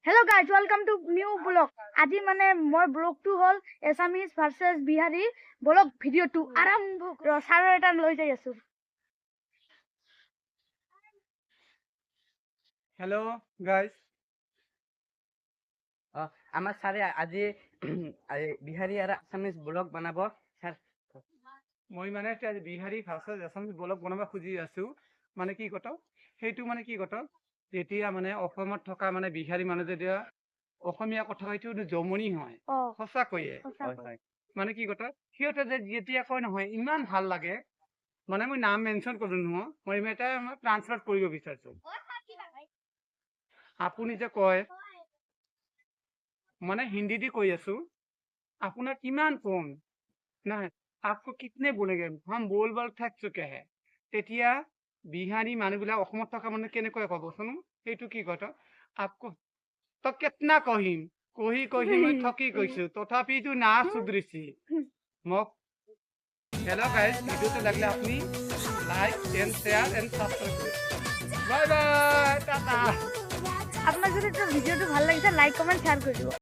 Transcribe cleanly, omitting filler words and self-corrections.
Hello guys, welcome to new vlog. আজি মানে মই ব্লগটো হল এছামিজ ভাৰ্চেছ বিহাৰী ব্লগ ভিডিঅ'টো আৰম্ভ ছাৰৰ এটা লৈ যাই আছো। Hello guys. আমাৰ স্যাৰে আজি বিহাৰি আৰ আসামিজ ব্লগ বানাবো স্যাৰ। মই মানে আজি বিহাৰী ভাৰ্চেছ এছামিজ ব্লগ বনাব খুজি আছো। মানে কি কথা সেইটো মানে কি কথা যেতিয়া মানে অসমত থকা মানে বিহাৰী মানুহ যেতিয়া অসমীয়া কথা সেইটো জমনি হয় সঁচাকৈয়ে মানে কি কথা সিহঁতে যে যেতিয়া কয় নহয় ইমান ভাল লাগে মানে মই নাম মেনশ্যন কৰো নহয় মই এটা ট্ৰান্সলেট কৰিব বিচাৰিছো। আপুনি যে কয় মানে হিন্দী দি কৈ আছো আপোনাৰ কিমান কম নাই आपको कितने बोलेंगे हम बोल बोल थक चुके हैं তেতিয়া বিহাৰী মানুহবিলাক অসমত থকা মানে কেনেকৈ ক'বচোন সেইটো কি কথা आपको तो कितना कहिम कही कही मैं थकी গৈছো তথাপিতো না সুধৰিছি মোক। हेलो गाइस ভিডিওটো লাগলে আপনি like and share and subscribe করুন। বাই বাই টাটা। আপনার যদি ভিডিওটো ভাল লাগিছে লাইক কমেন্ট শেয়ার করে দিব।